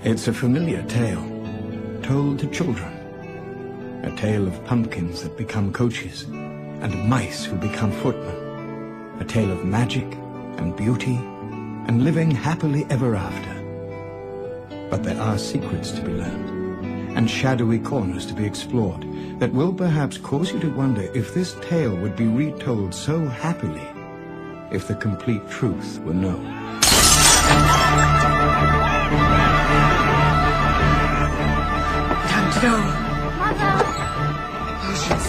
It's a familiar tale, told to children. A tale of pumpkins that become coaches, and mice who become footmen. A tale of magic and beauty, and living happily ever after. But there are secrets to be learned, and shadowy corners to be explored, that will perhaps cause you to wonder if this tale would be retold so happily, if the complete truth were known. Time to go. Mother! Potions.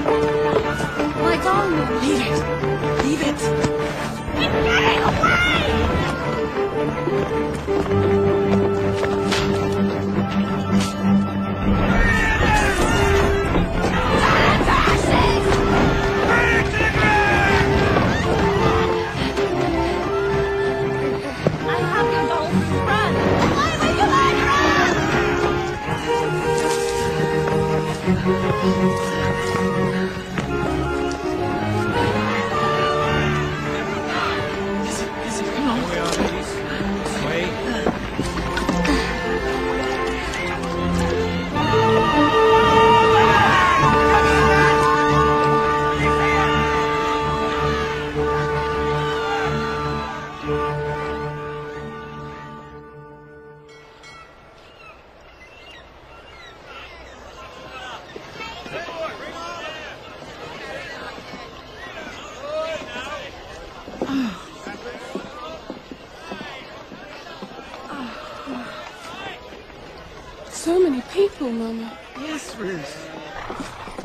My darling! Leave it. Leave it. Get away! So many people, Mama. Yes, Ruth.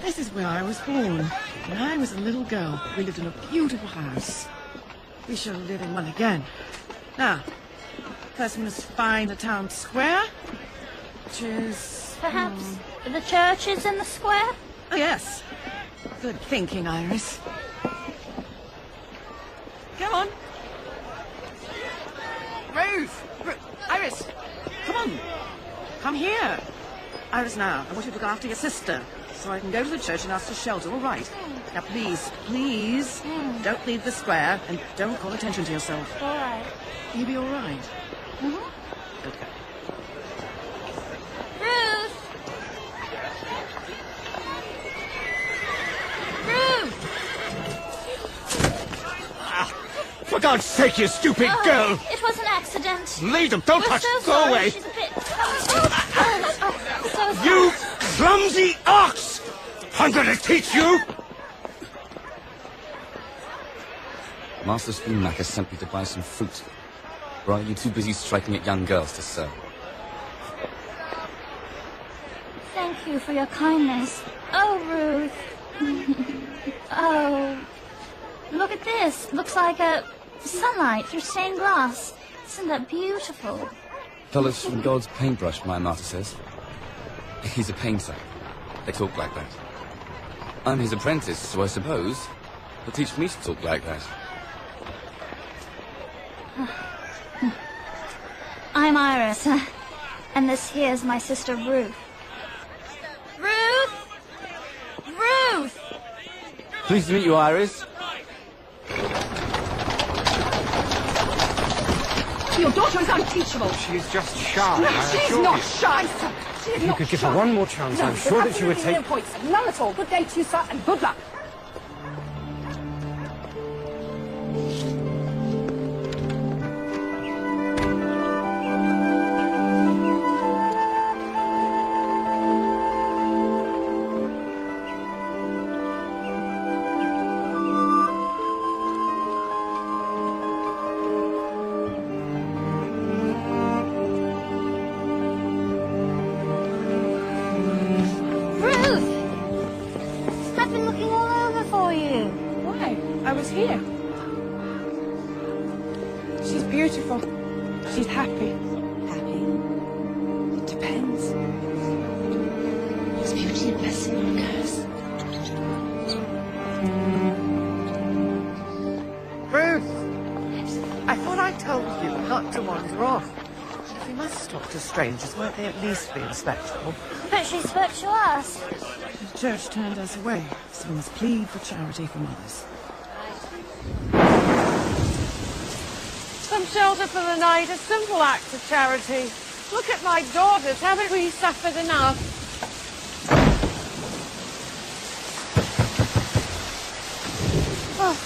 This is where I was born. When I was a little girl, we lived in a beautiful house. We shall live in one again. Now, first we must find the town square, which is... Perhaps the church is in the square? Oh, yes. Good thinking, Iris. Come on. Ruth! Iris! Come on! Come here. Iris, now, I want you to look after your sister, so I can go to the church and ask for shelter, all right? Now, please, don't leave the square, and don't call attention to yourself. All right. You'll be all right. Mm-hmm. Okay. Ruth! Ruth! For God's sake, you stupid girl! It was an accident. Leave them! Don't We're touch! so Go sorry. away! She's a bit... so sorry. You clumsy ox! I'm gonna teach you! Master Spoonmaker sent me to buy some fruit. Or are you too busy striking at young girls to sell? Thank you for your kindness. Oh, Ruth. Oh. Look at this. Looks like a sunlight through stained glass. Isn't that beautiful? Colours from God's paintbrush, my master says. He's a painter. They talk like that. I'm his apprentice, so I suppose he'll teach me to talk like that. I'm Iris, and this here's my sister Ruth. Ruth! Ruth! Pleased to meet you, Iris. Your daughter is unteachable. She's just shy. No, she's not shy, sir. She is If you not could give shy. her one more chance, No, I'm there's sure that she would absolutely take... no points. None at all. Good day to you, sir, and good luck. I was here. She's beautiful. She's happy. Happy? It depends. Is beauty a blessing or a curse? Ruth! I You've got to wander off. If you must talk to strangers, won't they at least be respectful? But she spoke to us. The church turned us away, so we must plead for charity from others. Some shelter for the night, a simple act of charity. Look at my daughters, haven't we suffered enough? Oh,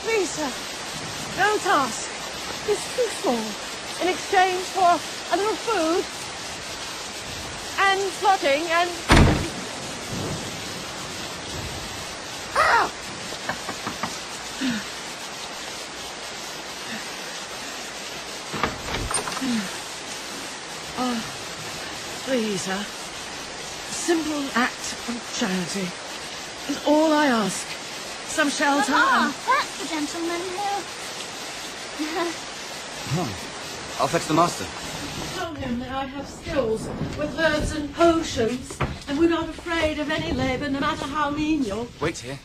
Lisa, don't ask. It's too small. In exchange for a little food and lodging and... Ow! Oh, please, a simple act of charity is all I ask. Some shelter Mama, and... that's the gentleman who... I'll fetch the master. Tell him that I have skills with herbs and potions, and we're not afraid of any labour, no matter how menial. Wait here.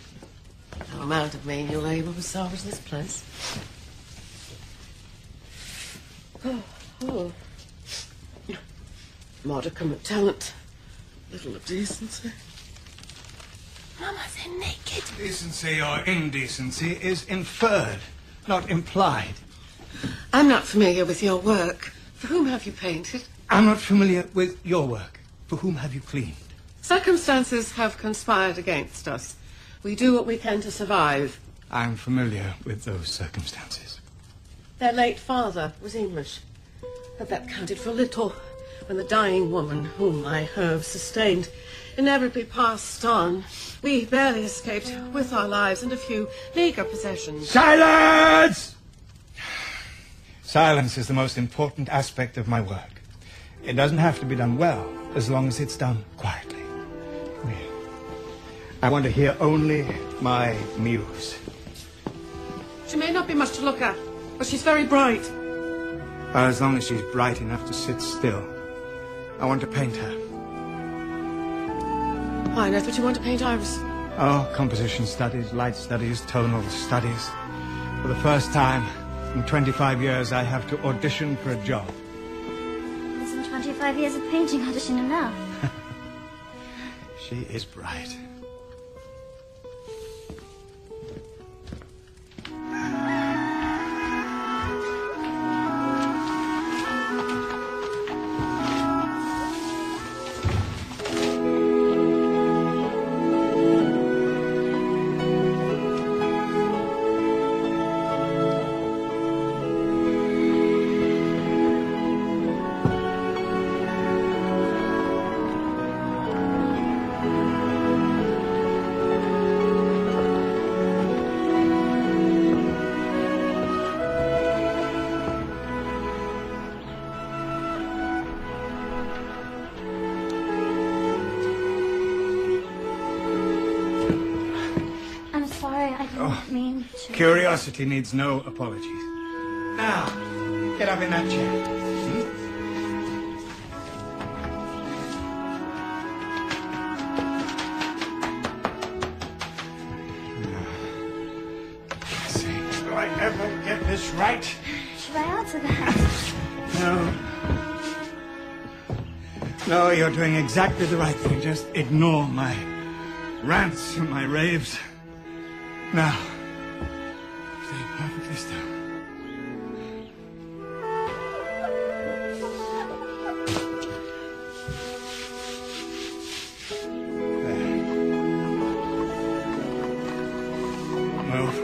No amount of menial labour will salvage this place. Oh. Modicum of talent, little of decency. Mama, they're naked. Decency or indecency is inferred, not implied. I'm not familiar with your work. For whom have you painted? I'm not familiar with your work. For whom have you cleaned? Circumstances have conspired against us. We do what we can to survive. I'm familiar with those circumstances. Their late father was English, but that counted for little when the dying woman whom my herbs sustained inevitably passed on. We barely escaped with our lives and a few meager possessions. Silence! Silence is the most important aspect of my work. It doesn't have to be done well, as long as it's done quietly. Come here. I want to hear only my muse. She may not be much to look at, but she's very bright. Well, as long as she's bright enough to sit still. I want to paint her. Why on earth would you want to paint Iris? Oh, composition studies, light studies, tonal studies. For the first time in 25 years, I have to audition for a job. Isn't 25 years of painting audition enough? She is bright. Curiosity needs no apologies. Now, get up in that chair. Let's see, do I ever get this right? Should I answer that? No. No, you're doing exactly the right thing. Just ignore my rants and my raves. Now, stay perfectly still. There. Move.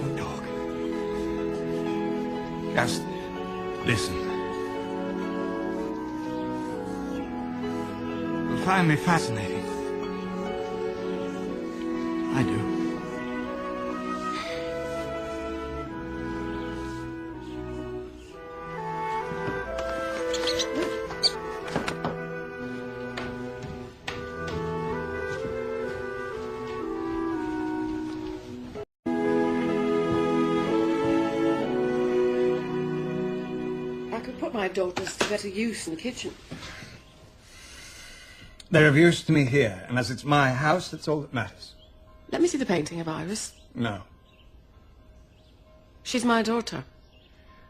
Don't talk. Just listen. You'll find me fascinating. I do. I could put my daughters to better use in the kitchen. They're of use to me here, and as it's my house, that's all that matters. Let me see the painting of Iris. No. She's my daughter.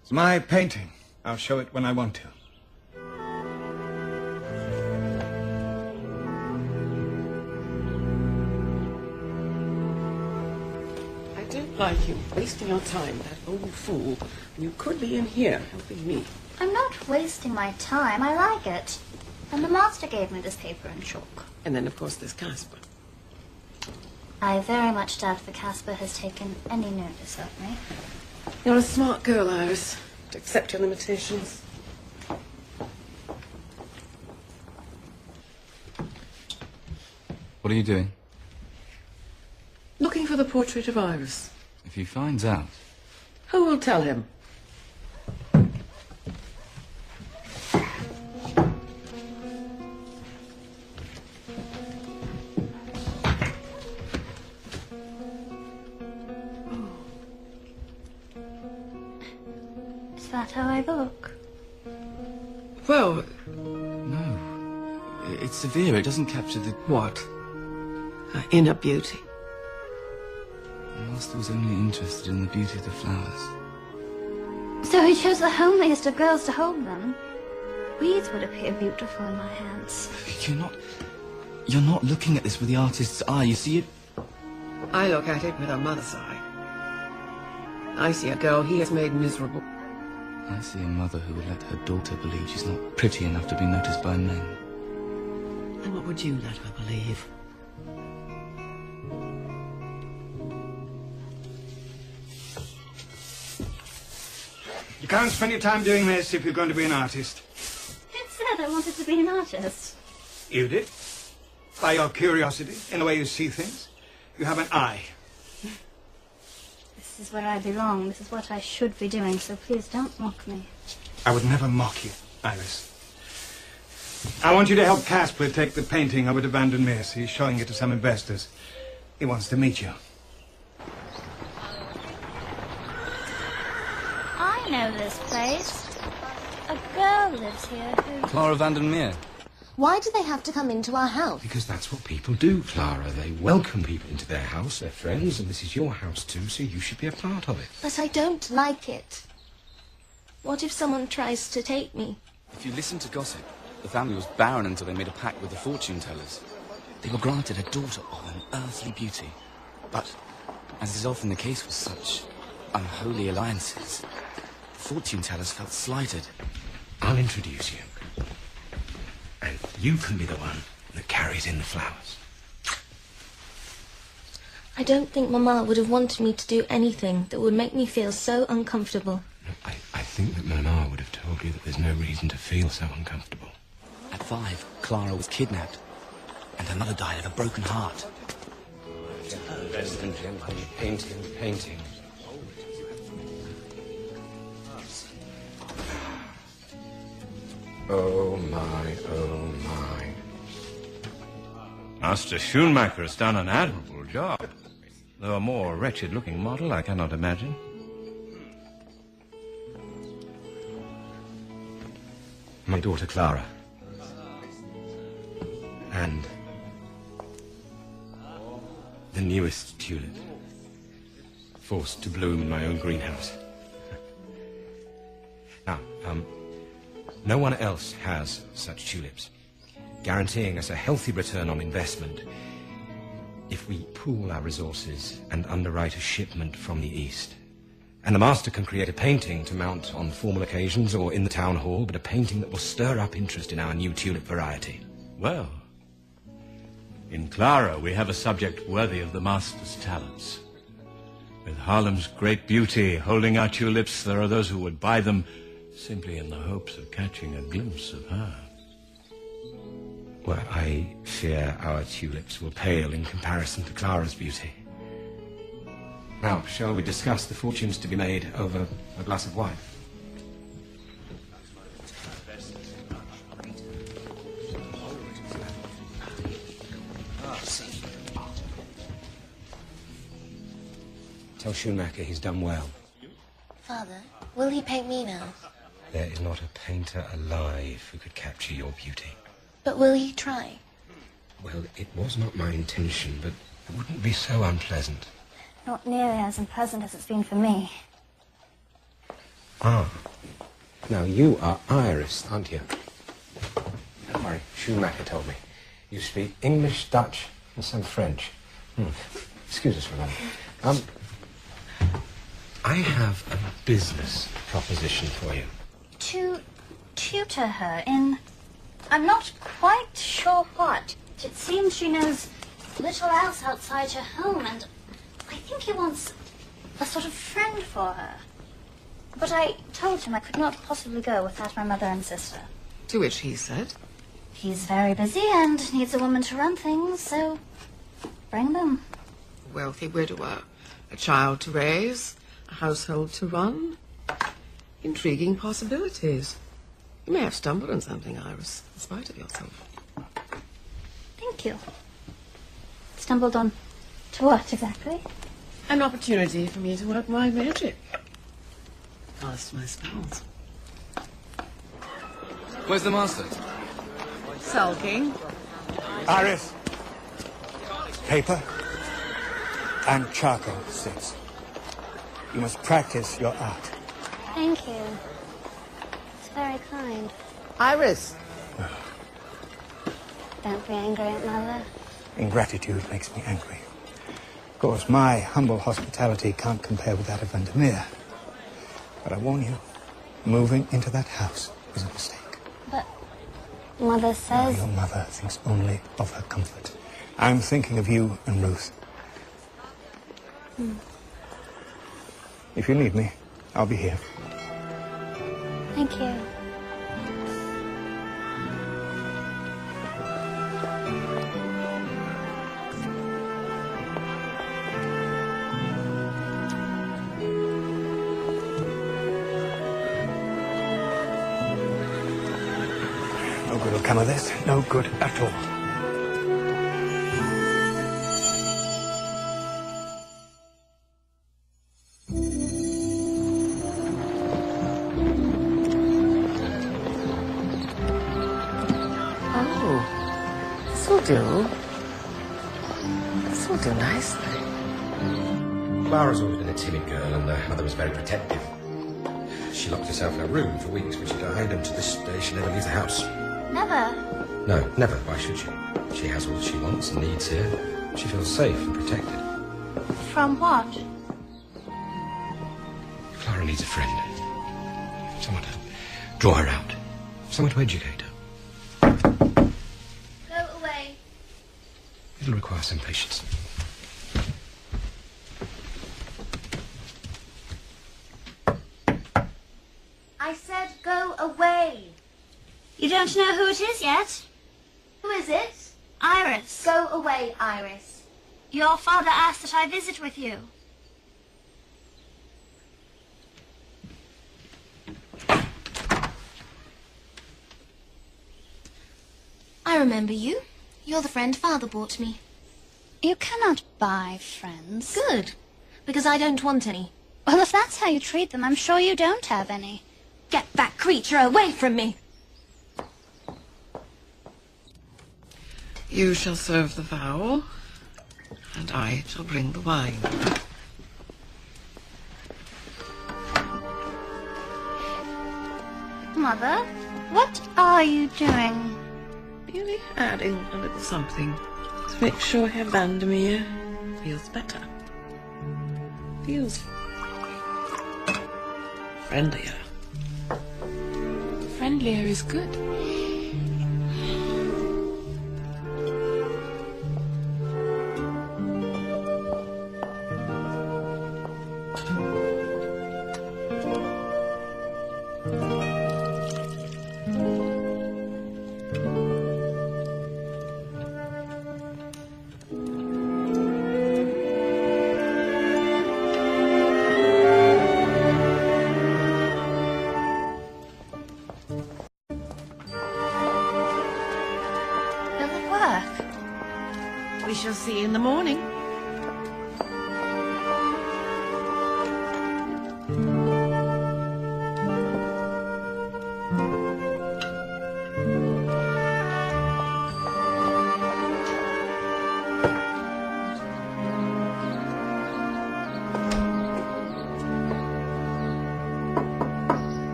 It's my painting. I'll show it when I want to. I don't like you wasting your time, that old fool. You could be in here helping me. I'm not wasting my time. I like it. And the master gave me this paper and chalk. And then, of course, there's Casper. I very much doubt if Casper has taken any notice of me. You're a smart girl, Iris. To accept your limitations. What are you doing? Looking for the portrait of Iris. If he finds out... Who will tell him? Is that how I look? Well, No. It's severe. It doesn't capture the... what? Her inner beauty. The master was only interested in the beauty of the flowers. So he chose the homeliest of girls to hold them. Weeds would appear beautiful in my hands. You're not looking at this with the artist's eye. You see it... I look at it with a mother's eye. I see a girl he has made miserable. I see a mother who will let her daughter believe she's not pretty enough to be noticed by men. And what would you let her believe? You can't spend your time doing this if you're going to be an artist. Who said I wanted to be an artist? You did. By your curiosity, in the way you see things. You have an eye. This is where I belong. This is what I should be doing, so please don't mock me. I would never mock you, Iris. I want you to help Casper take the painting over to Vanden Meers. He's showing it to some investors. He wants to meet you. I know this place. A girl lives here who... Clara Vanden Meer. Why do they have to come into our house? Because that's what people do, Clara. They welcome people into their house, their friends, and this is your house too, so you should be a part of it. But I don't like it. What if someone tries to take me? If you listen to gossip, the family was barren until they made a pact with the fortune tellers. They were granted a daughter of an earthly beauty. But, as is often the case with such unholy alliances, the fortune tellers felt slighted. I'll introduce you. And you can be the one that carries in the flowers. I don't think Mama would have wanted me to do anything that would make me feel so uncomfortable. I think that Mama would have told you that there's no reason to feel so uncomfortable. At 5, Clara was kidnapped, and her mother died of a broken heart. Painting. Oh my, oh my. Master Schoenmaker has done an admirable job. Though a more wretched-looking model, I cannot imagine. My daughter Clara. And the newest tulip. Forced to bloom in my own greenhouse. Now, no one else has such tulips, guaranteeing us a healthy return on investment if we pool our resources and underwrite a shipment from the East. And the master can create a painting to mount on formal occasions or in the town hall, but a painting that will stir up interest in our new tulip variety. Well, in Clara we have a subject worthy of the master's talents. With Haarlem's great beauty holding our tulips, there are those who would buy them simply in the hopes of catching a glimpse of her. Well, I fear our tulips will pale in comparison to Clara's beauty. Now, shall we discuss the fortunes to be made over a glass of wine? Tell Schoenmaker he's done well. Father, will he paint me now? There is not a painter alive who could capture your beauty. But will he try? Well, it was not my intention, but it wouldn't be so unpleasant. Not nearly as unpleasant as it's been for me. Ah. Now, you are Iris, aren't you? Don't worry, Schumacher told me. You speak English, Dutch, and some French. Excuse us for a moment. I have a business proposition for you. To tutor her in... I'm not quite sure what. It seems she knows little else outside her home, and I think he wants a sort of friend for her. But I told him I could not possibly go without my mother and sister. To which he said, He's very busy and needs a woman to run things, so bring them. a wealthy widower, a child to raise, a household to run. Intriguing possibilities. You may have stumbled on something, Iris, in spite of yourself. Thank you. Stumbled on to what exactly? An opportunity for me to work my magic. Cast my spells. Where's the master? Sulking. Iris. Paper and charcoal sticks. You must practice your art. Thank you. It's very kind. Iris. Don't be angry at Mother. Ingratitude makes me angry. Of course, my humble hospitality can't compare with that of Vandermeer. But I warn you, moving into that house is a mistake. But Mother says... Your mother thinks only of her comfort. I'm thinking of you and Ruth. If you need me, I'll be here. Thank you. No good will come of this. No good at all. This will do nicely. Clara's always been a timid girl, and her mother was very protective. She locked herself in a room for weeks when she died, and to this day she never leaves the house. Never? No, never. Why should she? She has all she wants and needs here. She feels safe and protected. From what? Clara needs a friend. Someone to draw her out. Someone to educate her. Go away. It'll require some patience. I said go away. You don't know who it is yet? Who is it? Iris. Go away, Iris. Your father asked that I visit with you. I remember you. You're the friend Father bought me. You cannot buy friends. Good, because I don't want any. Well, if that's how you treat them, I'm sure you don't have any. Get that creature away from me! You shall serve the vow, and I shall bring the wine. Mother, what are you doing? Merely adding a little something to make sure Herr Vandermeer feels better. Feels friendlier. Friendlier is good. We shall see in the morning.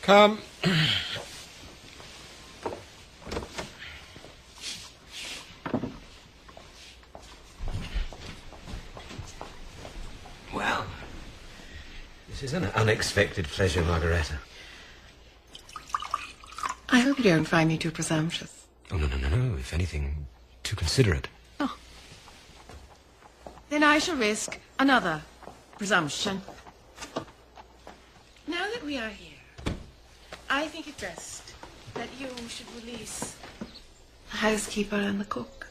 Come. Well, this is an unexpected pleasure, Margareta. I hope you don't find me too presumptuous. Oh, no. If anything, too considerate. Oh. Then I shall risk another presumption. Now that we are here, I think it best that you should release the housekeeper and the cook.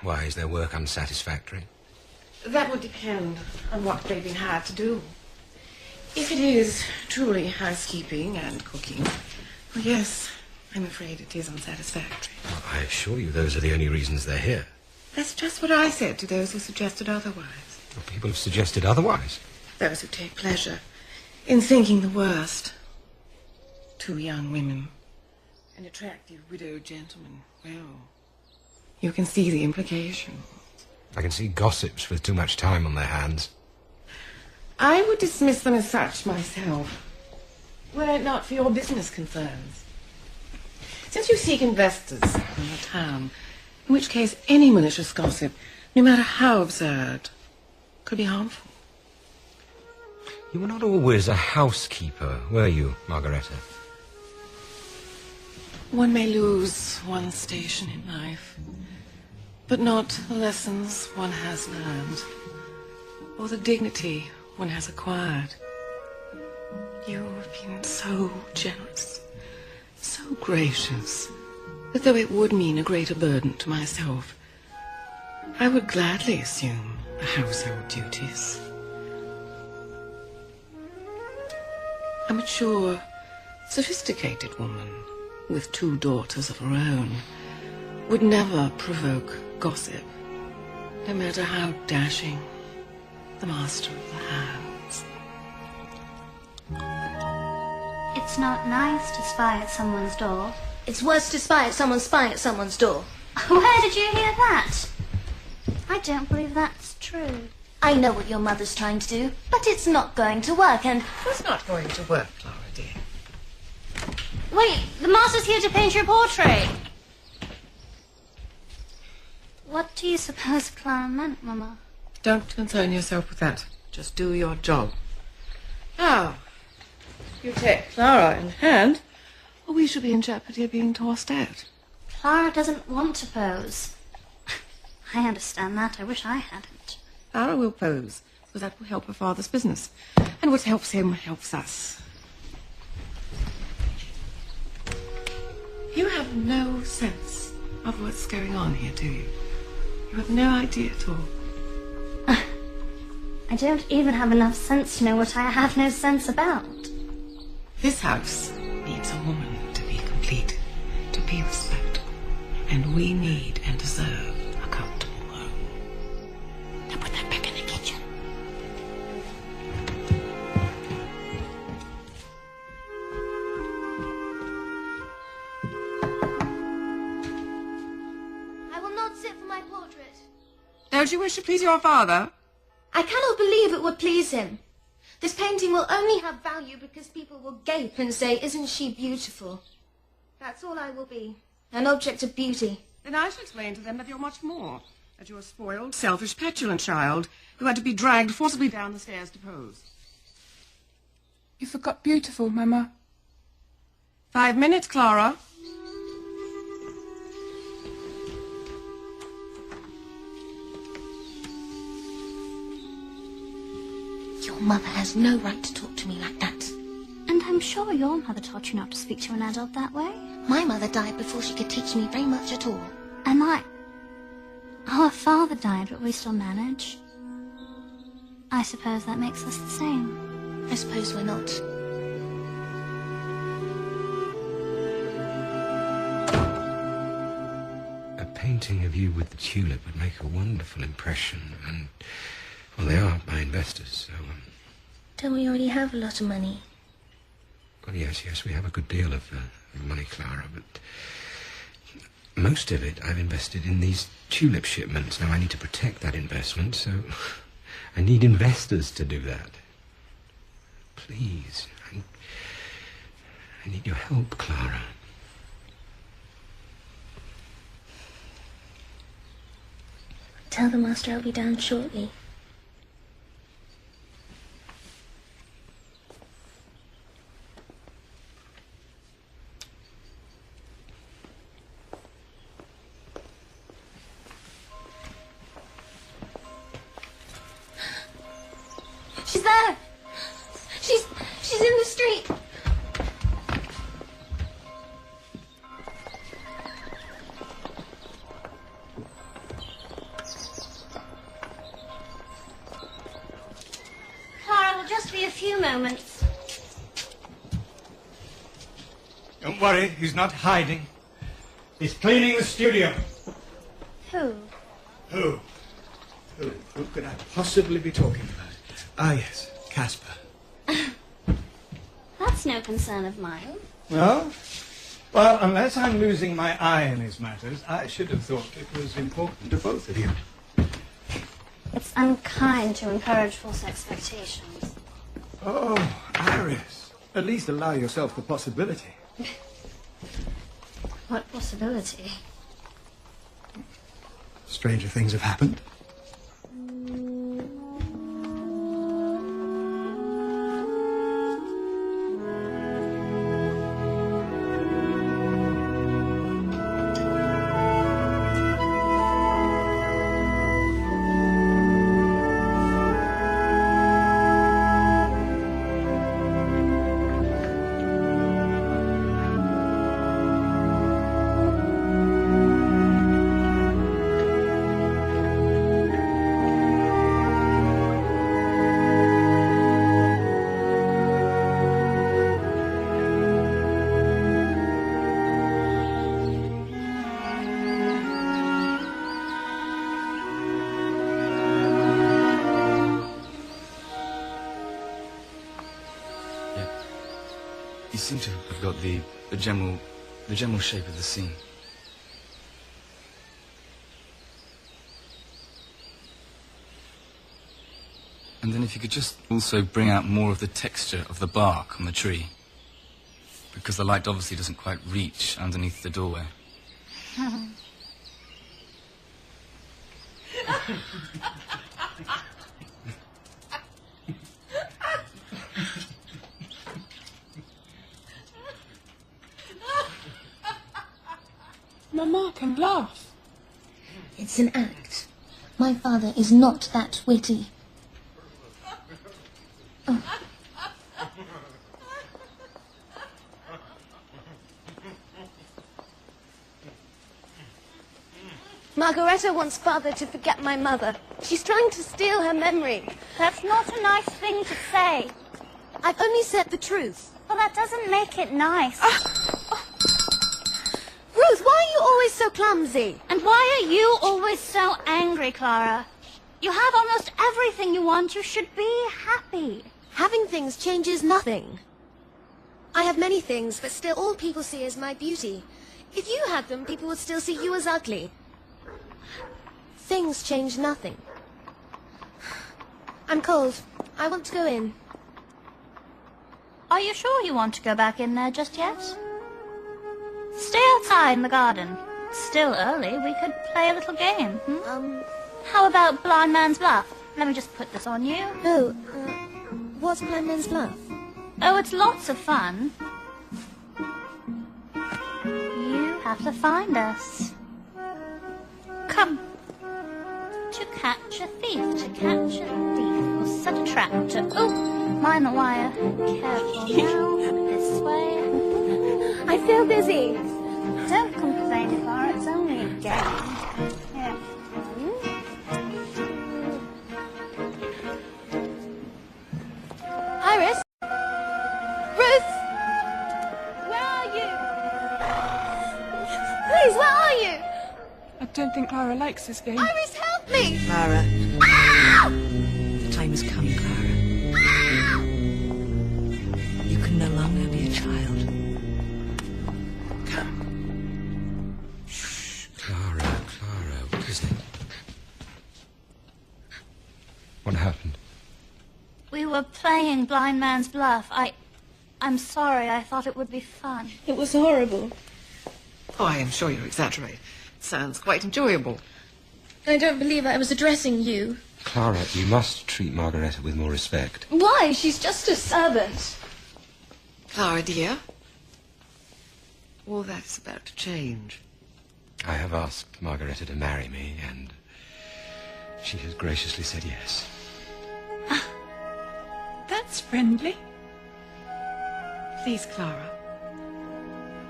Why, is their work unsatisfactory? That would depend on what they've been hired to do. If it is truly housekeeping and cooking, well, yes, I'm afraid it is unsatisfactory. Well, I assure you those are the only reasons they're here. That's just what I said to those who suggested otherwise. Well, people have suggested otherwise. Those who take pleasure in thinking the worst. 2 young women, an attractive widowed gentleman. Well, you can see the implication. I can see gossips with too much time on their hands. I would dismiss them as such myself, were it not for your business concerns. Since you seek investors in the town, in which case any malicious gossip, no matter how absurd, could be harmful. You were not always a housekeeper, were you, Margareta? One may lose one's station in life, but not the lessons one has learned, or the dignity one has acquired. You have been so generous, so gracious, that though it would mean a greater burden to myself, I would gladly assume the household duties. A mature, sophisticated woman with 2 daughters of her own would never provoke gossip, no matter how dashing the master of the house. It's not nice to spy at someone's door. It's worse to spy at someone spying at someone's door. Where did you hear that? I don't believe that's true. I know what your mother's trying to do, but it's not going to work, and... It's not going to work, Clara, dear. Wait, the master's here to paint your portrait. What do you suppose Clara meant, Mama? Don't concern yourself with that. Just do your job. Now, you take Clara in hand, or we shall be in jeopardy of being tossed out. Clara doesn't want to pose. I understand that. I wish I hadn't. Clara will pose, because that will help her father's business. And what helps him helps us. You have no sense of what's going on here, do you? You have no idea at all. I don't even have enough sense to know what I have no sense about. This house needs a woman to be complete, to be respectable. And we need and deserve a comfortable home. Now put that back in the kitchen. I will not sit for my portrait. Don't you wish to please your father? I cannot believe it would please him. This painting will only have value because people will gape and say, "Isn't she beautiful?" That's all I will be, an object of beauty. Then I shall explain to them that you're much more. That you're a spoiled, selfish, petulant child who had to be dragged forcibly down the stairs to pose. You forgot beautiful, Mama. 5 minutes, Clara. Your mother has no right to talk to me like that. And I'm sure your mother taught you not to speak to an adult that way. My mother died before she could teach me very much at all. And our father died, but we still manage. I suppose that makes us the same. I suppose we're not. A painting of you with the tulip would make a wonderful impression, and, well, they are my investors, so... Don't we already have a lot of money? Well, yes, we have a good deal of money, Clara, but most of it I've invested in these tulip shipments. Now, I need to protect that investment, so I need investors to do that. Please, I I need your help, Clara. Tell the master I'll be down shortly. She's there! She's in the street! Clara, will just be a few moments. Don't worry, he's not hiding. He's cleaning the studio. Who? Who? Who could I possibly be talking about? Ah, yes, Casper. That's no concern of mine. No? Well, unless I'm losing my eye in his matters, I should have thought it was important to both of you. It's unkind to encourage false expectations. Oh, Iris. At least allow yourself the possibility. What possibility? Stranger things have happened. You seem to have got the general shape of the scene. And then if you could just also bring out more of the texture of the bark on the tree. Because the light obviously doesn't quite reach underneath the doorway. Mama can laugh. It's an act. My father is not that witty. Oh. Margareta wants father to forget my mother. She's trying to steal her memory. That's not a nice thing to say. I've only said the truth. Well, that doesn't make it nice. Ruth, why are you always so clumsy? And why are you always so angry, Clara? You have almost everything you want. You should be happy. Having things changes nothing. I have many things, but still all people see is my beauty. If you had them, people would still see you as ugly. Things change nothing. I'm cold. I want to go in. Are you sure you want to go back in there just yet? Stay outside in the garden. It's still early. We could play a little game. How about Blind Man's Bluff? Let me just put this on you. No, what's Blind Man's Bluff? Oh, it's lots of fun. You have to find us. Come. To catch a thief, to catch a thief. Or set a trap to... Oh, mind the wire. Careful now. This way. I feel dizzy. Don't complain, Clara. It's only a game. Here. Iris? Ruth? Where are you? Please, where are you? I don't think Clara likes this game. Iris, help me! Clara. Ah! The time has come, Clara. You can no longer be a child. Come. Shh, Clara, what is it? What happened? We were playing Blind Man's Bluff. I'm sorry. I thought it would be fun. It was horrible. Oh, I am sure you exaggerate. It sounds quite enjoyable. I don't believe I was addressing you. Clara, you must treat Margareta with more respect. Why? She's just a servant. Clara, dear, all that is about to change. I have asked Margareta to marry me, and she has graciously said yes. That's friendly. Please, Clara,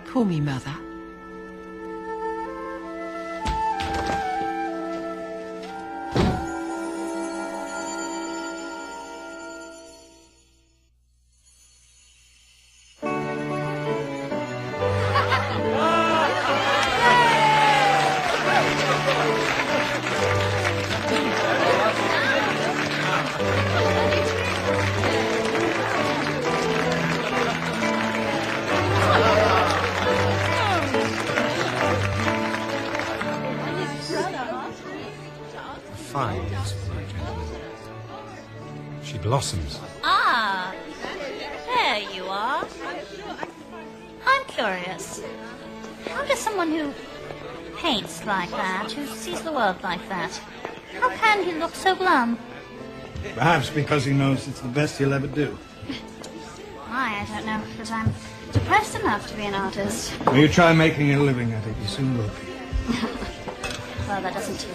call me Mother. Fine, yes, my gentlemen. She blossoms. Ah, there you are. I'm curious. How does someone who paints like that, who sees the world like that, how can he look so glum? Perhaps because he knows it's the best he'll ever do. I don't know, but I'm depressed enough to be an artist. Will you try making a living at it? You soon will be. Well, that doesn't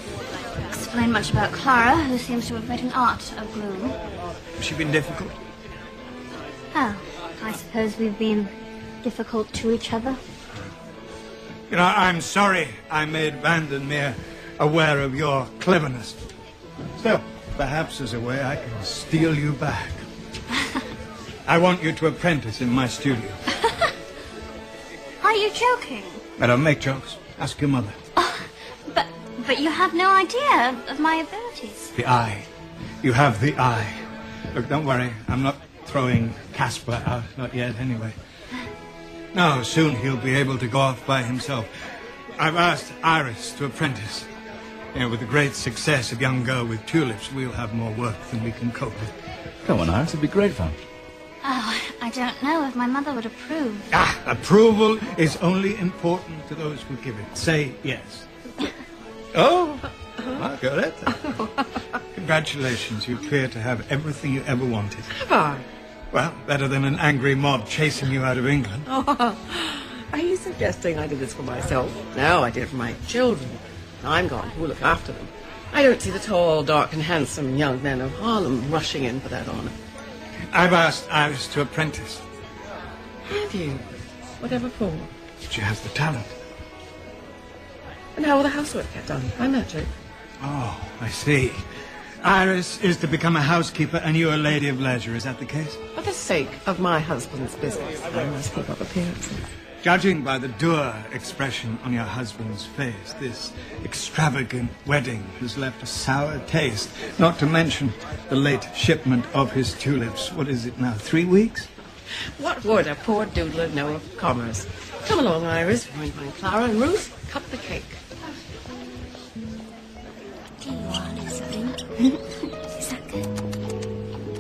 explain much about Clara, who seems to have made an art of gloom. Has she been difficult? Oh, I suppose we've been difficult to each other. You know, I'm sorry I made Vandermeer aware of your cleverness. Still, perhaps there's a way I can steal you back. I want you to apprentice in my studio. Are you joking? I don't make jokes. Ask your mother. But you have no idea of my abilities. The eye. You have the eye. Look, don't worry. I'm not throwing Casper out. Not yet, anyway. No, soon he'll be able to go off by himself. I've asked Iris to apprentice. You know, with the great success of Young Girl with Tulips, we'll have more work than we can cope with. Come on, Iris. It'd be great fun. Oh, I don't know if my mother would approve. Approval is only important to those who give it. Say yes. Oh, I got it. Congratulations. You appear to have everything you ever wanted. Have I? Well, better than an angry mob chasing you out of England. Oh, are you suggesting I did this for myself? No, I did it for my children. I'm gone. Who will look after them? I don't see the tall, dark, and handsome young men of Harlem rushing in for that honor. I've asked Iris to apprentice. Have you? Whatever for? She has the talent. And how will the housework get done? By magic? Oh, I see. Iris is to become a housekeeper and you a lady of leisure. Is that the case? For the sake of my husband's business, I must keep up appearances. Judging by the dour expression on your husband's face, this extravagant wedding has left a sour taste, not to mention the late shipment of his tulips. What is it now, 3 weeks? What would a poor doodler know of commerce? Come along, Iris. Join find Clara and Ruth. Cut the cake. Do you want something? Is that good?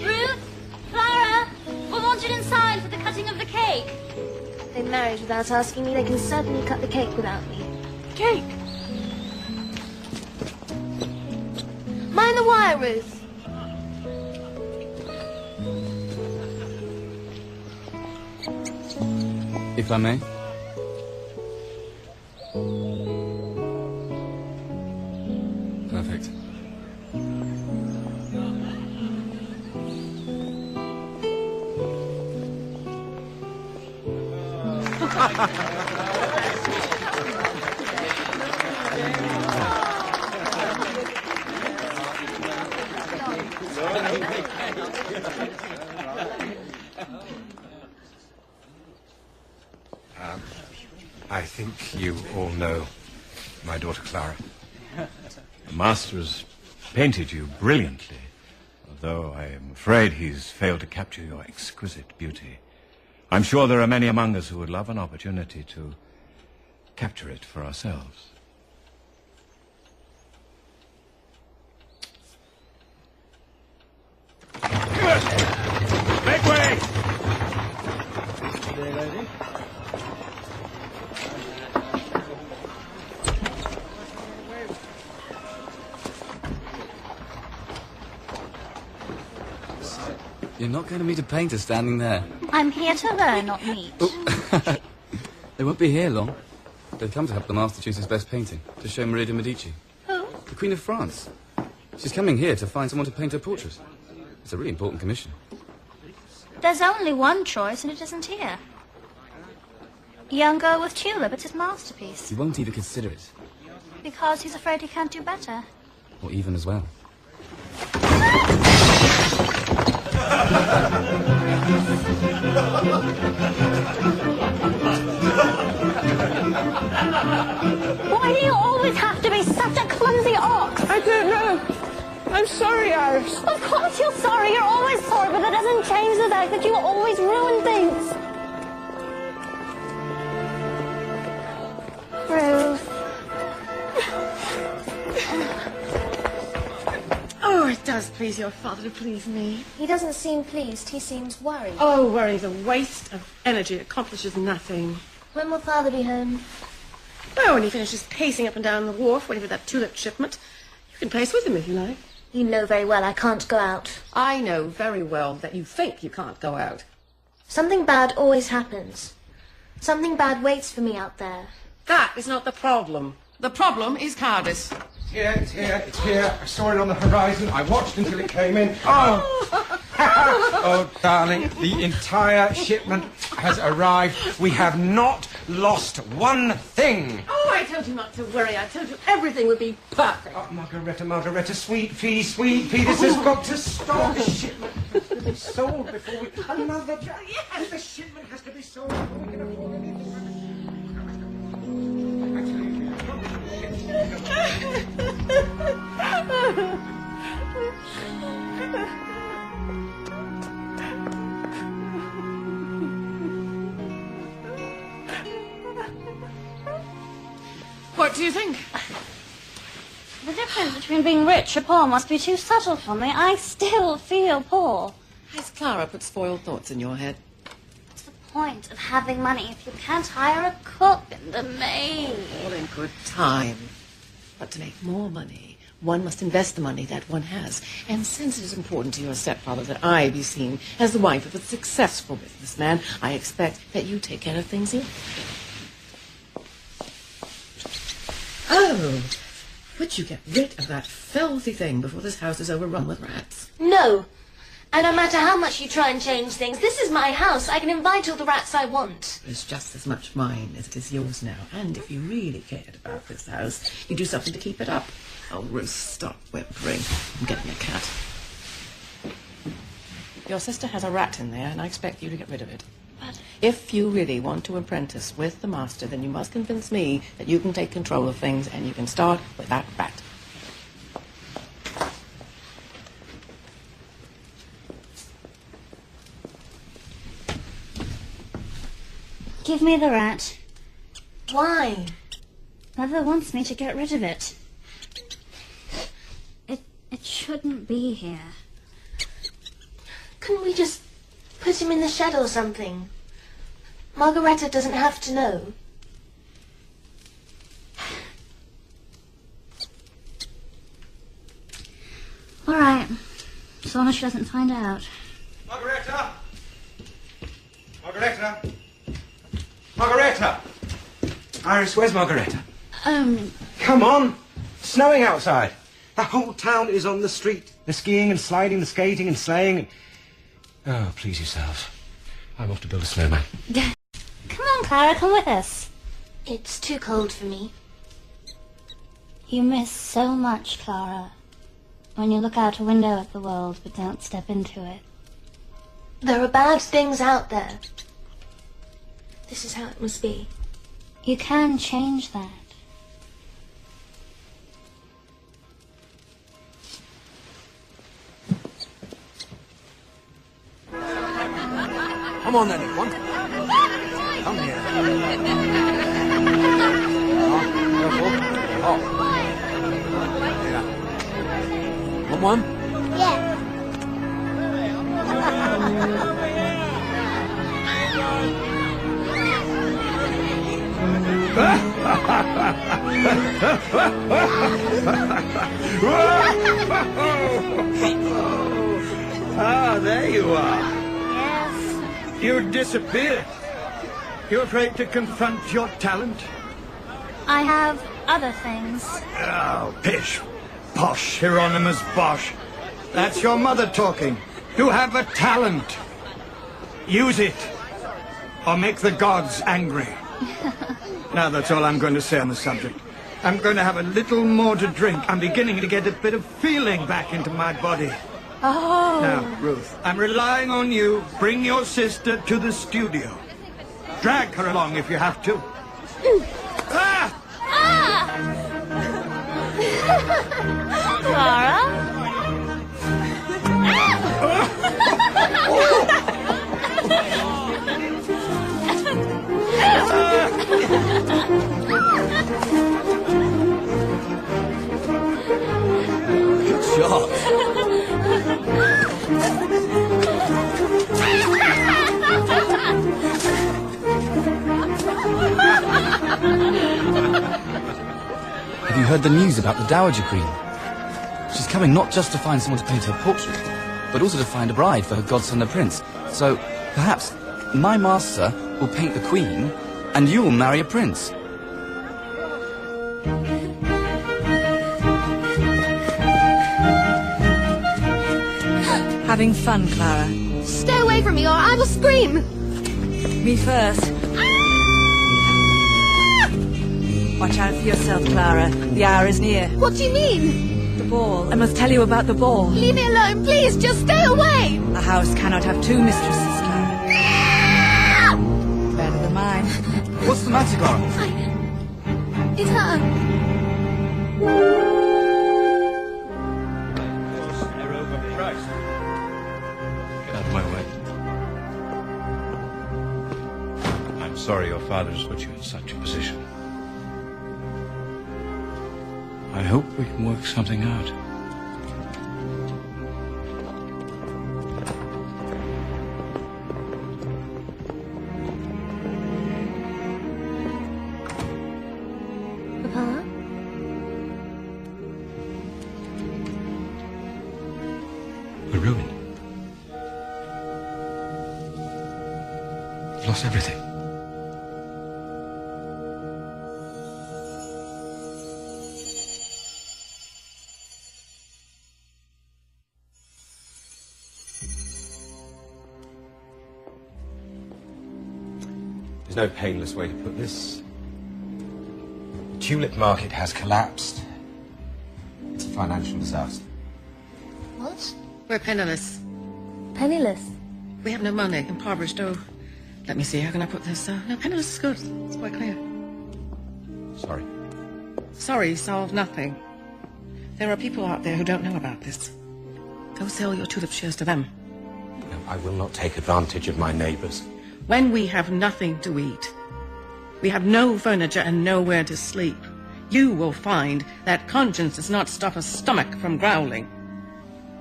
Ruth! Clara! We're wanted inside for the cutting of the cake. They married without asking me. They can certainly cut the cake without me. Cake. Mind the wire, Ruth. If I may. Perfect. I think you all know my daughter Clara. The master has painted you brilliantly, although I am afraid he's failed to capture your exquisite beauty. I'm sure there are many among us who would love an opportunity to capture it for ourselves. Make way! You're not going to meet a painter standing there. I'm here to learn, not meet. Oh. They won't be here long. They've come to help the master choose his best painting, to show Maria de Medici. Who? The Queen of France. She's coming here to find someone to paint her portrait. It's a really important commission. There's only one choice, and it isn't here. Young girl with tulip, it's his masterpiece. He won't even consider it. Because he's afraid he can't do better. Or even as well. Why do you always have to be such a clumsy ox? I don't know. I'm sorry, Iris. Of course you're sorry. You're always sorry, but that doesn't change the fact that you always ruin things. Ruth. Oh, it does please your father to please me. He doesn't seem pleased. He seems worried. Oh, worry's a waste of energy. It accomplishes nothing. When will Father be home? Well, when he finishes pacing up and down the wharf waiting for that tulip shipment, you can pace with him if you like. You know very well I can't go out. I know very well that you think you can't go out. Something bad always happens. Something bad waits for me out there. That is not the problem. The problem is Cardis. It's here. I saw it on the horizon. I watched until it came in. Oh! Oh, darling, the entire shipment has arrived. We have not lost one thing. Oh, I told you not to worry. I told you everything would be perfect. Oh, Margaretta, sweet pea. This has got to stop. The shipment has to be sold before we... Another... Yes, the shipment has to be sold before we can afford anything. What do you think? The difference between being rich or poor must be too subtle for me. I still feel poor. Has Clara put spoiled thoughts in your head? What's the point of having money if you can't hire a cook and a maid? All in good time. But to make more money, one must invest the money that one has. And since it is important to your stepfather that I be seen as the wife of a successful businessman, I expect that you take care of things here. Oh, would you get rid of that filthy thing before this house is overrun with rats? No. And no matter how much you try and change things, this is my house. I can invite all the rats I want. It's just as much mine as it is yours now. And if you really cared about this house, you'd do something to keep it up. Oh, Ruth, stop whimpering. I'm getting a cat. Your sister has a rat in there, and I expect you to get rid of it. But if you really want to apprentice with the master, then you must convince me that you can take control of things, and you can start with that rat. give me the rat. Why? Mother wants me to get rid of it. It shouldn't be here. Couldn't we just put him in the shed or something? Margaretta doesn't have to know. All right. As long as she doesn't find out. Margaretta! Margaretta! Margaretta! Iris, where's Margaretta? Come on! It's snowing outside. The whole town is on the street. The skiing and sliding, the skating and sleighing. And... Oh, please yourself. I'm off to build a snowman. Come on, Clara, come with us. It's too cold for me. You miss so much, Clara. When you look out a window at the world but don't step into it. There are bad things out there. This is how it must be. You can change that. Come on then, everyone. Come here. Oh, careful. Yeah. Want one? Yeah. Ah, there you are. Yes. You disappeared. You afraid to confront your talent? I have other things. Oh, pish, posh, Hieronymus Bosch. That's your mother talking. You have a talent. Use it, or make the gods angry. Now that's all I'm going to say on the subject. I'm going to have a little more to drink. I'm beginning to get a bit of feeling back into my body. Oh. Now, Ruth, I'm relying on you. Bring your sister to the studio. Drag her along if you have to. Ah! Clara? Good shot. Have you heard the news about the Dowager Queen? She's coming not just to find someone to paint her portrait, but also to find a bride for her godson the prince. So, perhaps, my master will paint the queen, and you'll marry a prince. Having fun, Clara. Stay away from me or I will scream! Me first. Watch out for yourself, Clara. The hour is near. What do you mean? The ball. I must tell you about the ball. Leave me alone, please! Just stay away! A house cannot have two mistresses, Clara. Better than mine. What's the matter, Clara? It's her. They're overpriced. Get out of my way. I'm sorry your father has put you in such a position. I hope we can work something out. Papa? We're ruined. We've lost everything. There's no painless way to put this. The tulip market has collapsed. It's a financial disaster. What? We're penniless. Penniless. We have no money, impoverished. Oh, let me see, how can I put this? No, penniless is good. It's quite clear. Sorry. Sorry solved nothing. There are people out there who don't know about this. Go sell your tulip shares to them. No, I will not take advantage of my neighbours. When we have nothing to eat, we have no furniture and nowhere to sleep, you will find that conscience does not stop a stomach from growling.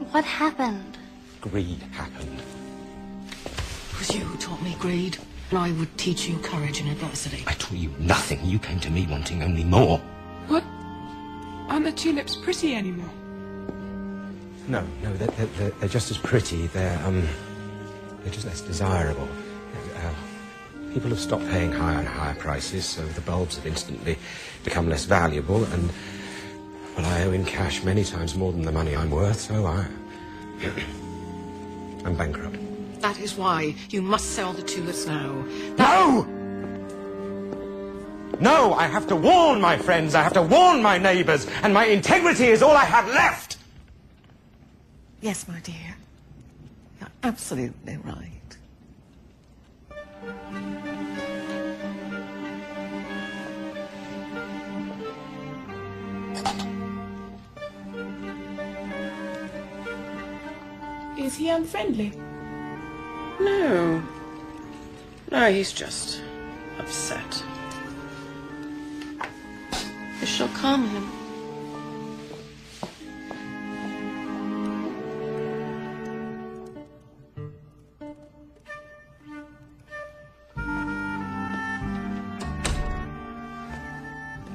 What happened? Greed happened. It was you who taught me greed, and I would teach you courage in adversity. I taught you nothing. You came to me wanting only more. What? Aren't the tulips pretty anymore? No, they're just as pretty. They're just less desirable. People have stopped paying higher and higher prices, so the bulbs have instantly become less valuable, and, well, I owe in cash many times more than the money I'm worth, so I'm bankrupt. That is why you must sell the tulips now. No! No, I have to warn my friends, I have to warn my neighbours, and my integrity is all I have left! Yes, my dear. You're absolutely right. Is he unfriendly? No. No, he's just upset. This shall calm him.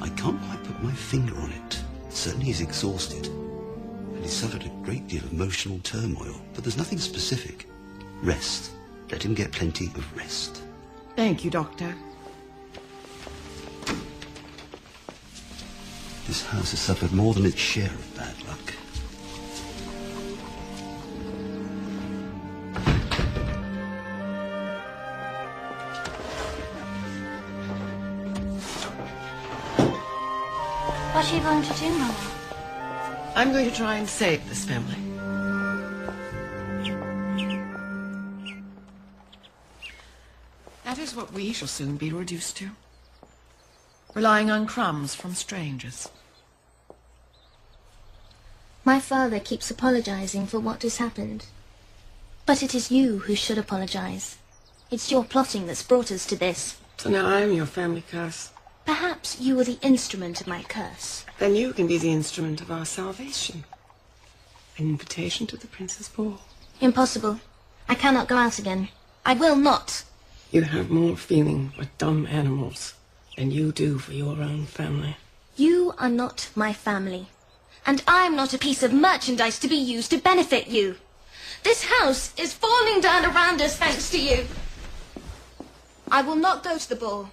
I can't quite put my finger on it. Certainly he's exhausted. And He's suffered a great deal of emotional turmoil, but there's nothing specific. Rest. Let him get plenty of rest. Thank you, Doctor. This house has suffered more than its share of bad luck. What are you going to do, Mama? I'm going to try and save this family. That is what we shall soon be reduced to. Relying on crumbs from strangers. My father keeps apologizing for what has happened. But it is you who should apologize. It's your plotting that's brought us to this. So now I'm your family curse. Perhaps you were the instrument of my curse. Then you can be the instrument of our salvation. An invitation to the Prince's Ball. Impossible. I cannot go out again. I will not. You have more feeling for dumb animals than you do for your own family. You are not my family. And I'm not a piece of merchandise to be used to benefit you. This house is falling down around us thanks to you. I will not go to the ball.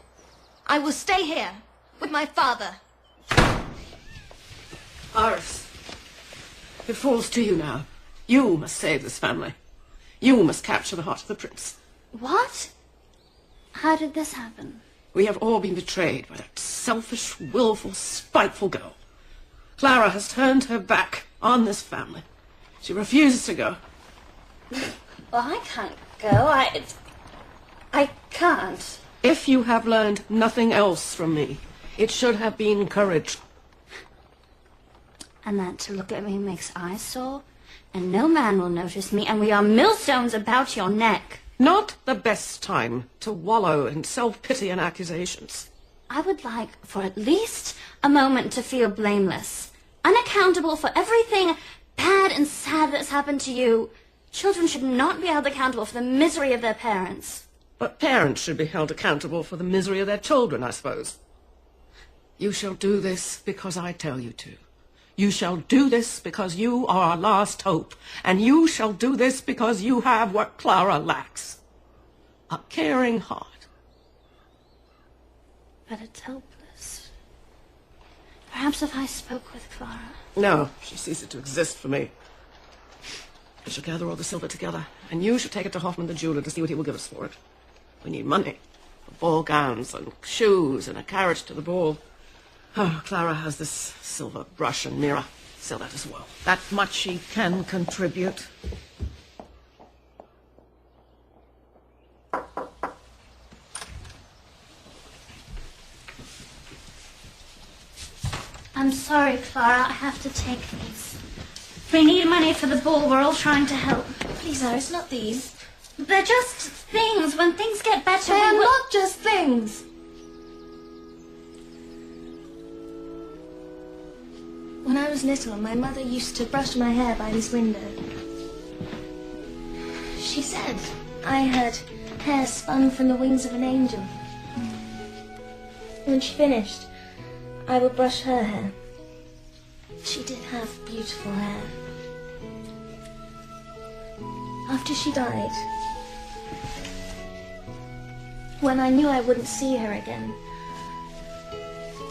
I will stay here with my father. Iris, it falls to you now. You must save this family. You must capture the heart of the prince. What? How did this happen? We have all been betrayed by that selfish, willful, spiteful girl. Clara has turned her back on this family. She refuses to go. Well, I can't go. I can't. If you have learned nothing else from me, it should have been courage. And that to look at me makes eyes sore, and no man will notice me, and we are millstones about your neck. Not the best time to wallow in self-pity and accusations. I would like for at least a moment to feel blameless, unaccountable for everything bad and sad that's happened to you. Children should not be held accountable for the misery of their parents. But parents should be held accountable for the misery of their children, I suppose. You shall do this because I tell you to. You shall do this because you are our last hope. And you shall do this because you have what Clara lacks. A caring heart. But it's hopeless. Perhaps if I spoke with Clara. No, she ceases to exist for me. I shall gather all the silver together, and you shall take it to Hoffman the jeweler to see what he will give us for it. We need money for ball gowns and shoes and a carriage to the ball. Oh, Clara has this silver brush and mirror. Sell that as well. That much she can contribute. I'm sorry, Clara. I have to take these. We need money for the ball. We're all trying to help. Please, Iris, not these. They're just things. When things get better, They are not just things. When I was little, my mother used to brush my hair by this window. She said I had hair spun from the wings of an angel. When she finished, I would brush her hair. She did have beautiful hair. After she died, when I knew I wouldn't see her again,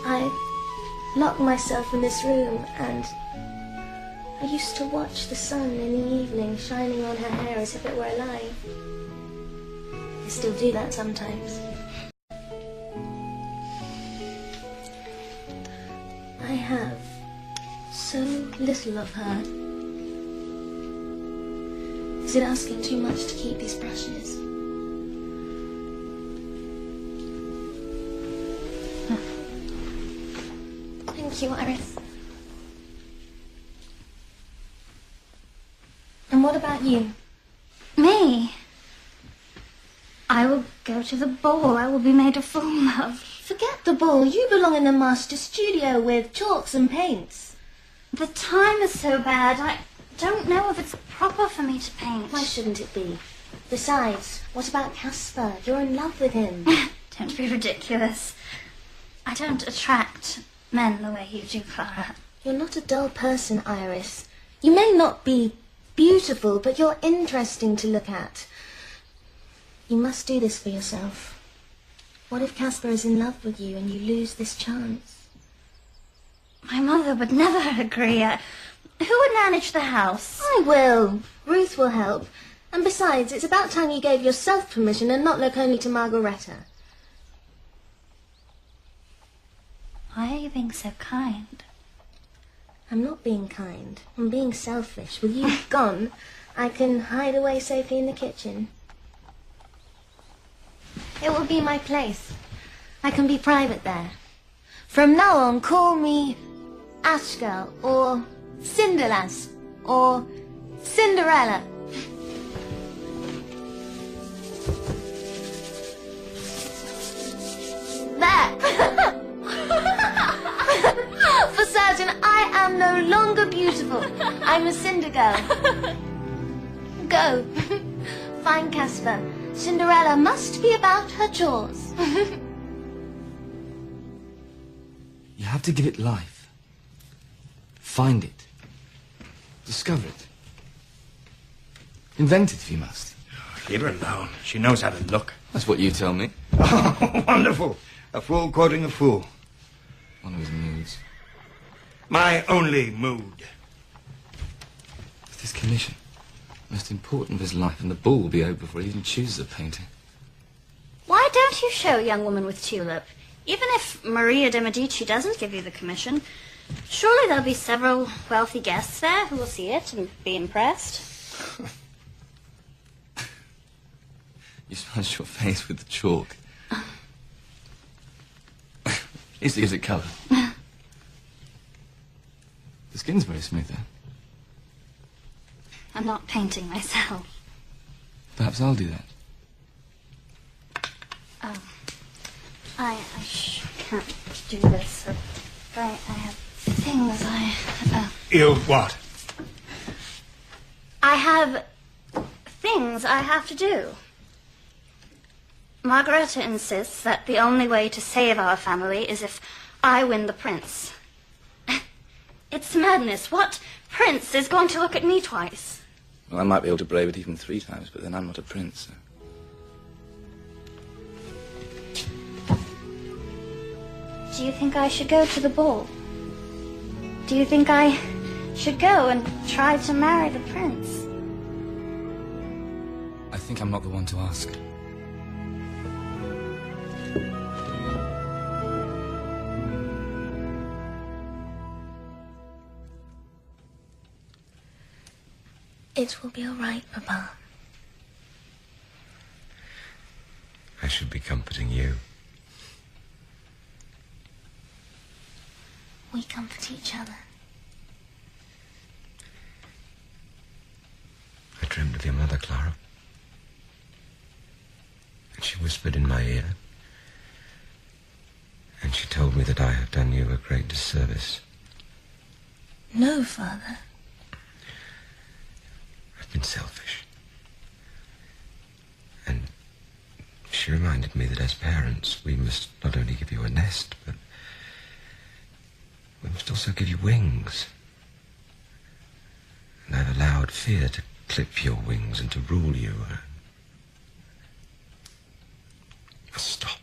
I locked myself in this room and I used to watch the sun in the evening shining on her hair as if it were alive. I still do that sometimes. I have so little of her. Is it asking too much to keep these brushes? Thank you, Iris. And what about you? Me? I will go to the ball. I will be made a fool of. Forget the ball. You belong in the master studio with chalks and paints. The time is so bad. I don't know if it's proper for me to paint. Why shouldn't it be? Besides, what about Caspar? You're in love with him. Don't be ridiculous. I don't attract men the way you do, Clara. You're not a dull person, Iris. You may not be beautiful, but you're interesting to look at. You must do this for yourself. What if Caspar is in love with you and you lose this chance? My mother would never agree. Who would manage the house? I will. Ruth will help. And besides, it's about time you gave yourself permission and not look only to Margareta. Why are you being so kind? I'm not being kind. I'm being selfish. With you gone, I can hide away safely in the kitchen. It will be my place. I can be private there. From now on, call me Ash Girl, or Cinderlass, or Cinderella. There! For certain, I am no longer beautiful. I'm a Cinder Girl. Go. Find Caspar. Cinderella must be about her chores. You have to give it life. Find it. Discover it. Invent it if you must. Leave her alone. She knows how to look. That's what you tell me. Oh, wonderful. A fool quoting a fool. One of his moods. My only mood. It's this commission. Most important of his life, and the ball will be over before he even chooses a painting. Why don't you show a young woman with tulip? Even if Maria de Medici doesn't give you the commission, surely there'll be several wealthy guests there who will see it and be impressed. You smudged your face with the chalk. Easy as it colour. The skin's very smooth, though. I'm not painting myself. Perhaps I'll do that. Oh. I can't do this. I have things You what? I have things I have to do. Margareta insists that the only way to save our family is if I win the prince. It's madness. What prince is going to look at me twice? Well, I might be able to brave it even 3 times, but then I'm not a prince, so... Do you think I should go to the ball? Do you think I should go and try to marry the prince? I think I'm not the one to ask. It will be all right, Papa. I should be comforting you. We comfort each other. I dreamed of your mother, Clara. And she whispered in my ear. And she told me that I had done you a great disservice. No, Father. I've been selfish. And she reminded me that as parents, we must not only give you a nest, but we must also give you wings. And I've allowed fear to clip your wings and to rule you. Stop.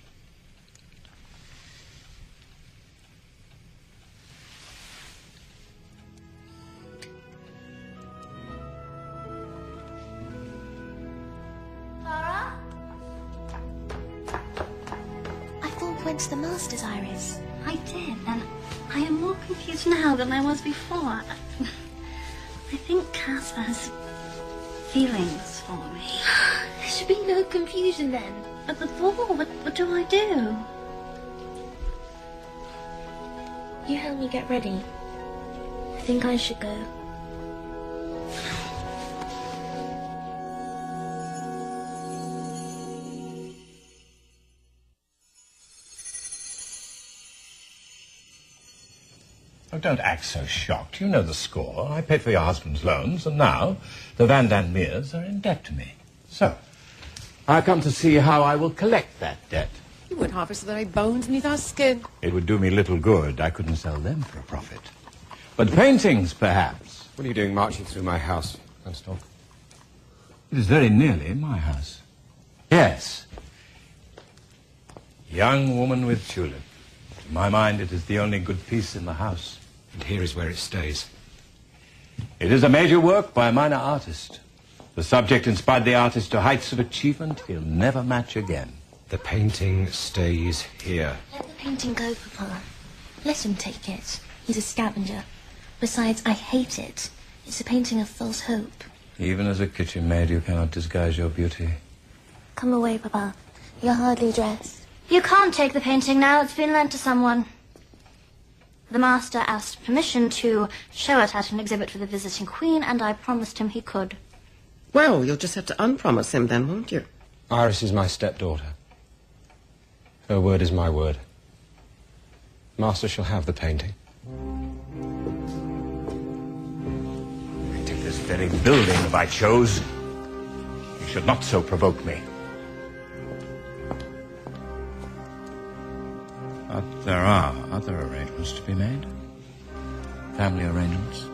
Clara? I thought you went to the Masters, Iris. I did, and I am more confused now than I was before. I think Caspar has feelings for me. There should be no confusion then. At the ball, what do I do? You help me get ready. I think I should go. Oh, don't act so shocked. You know the score. I paid for your husband's loans, and now the Van Dan Meers are in debt to me. So, I come to see how I will collect that debt. You wouldn't harvest the very bones beneath our skin. It would do me little good. I couldn't sell them for a profit. But paintings, perhaps. What are you doing marching through my house, Gunstorm? It is very nearly my house. Yes. Young woman with tulip. To my mind, it is the only good piece in the house. And here is where it stays. It is a major work by a minor artist. The subject inspired the artist to heights of achievement he'll never match again. The painting stays here. Let the painting go, Papa. Let him take it. He's a scavenger. Besides, I hate it. It's a painting of false hope. Even as a kitchen maid, you cannot disguise your beauty. Come away, Papa. You're hardly dressed. You can't take the painting now. It's been lent to someone. The master asked permission to show it at an exhibit for the visiting queen, and I promised him he could. Well, you'll just have to unpromise him then, won't you? Iris is my stepdaughter. Her word is my word. Master shall have the painting. I'd take this very building if I chose. You should not so provoke me. But there are other arrangements to be made. Family arrangements.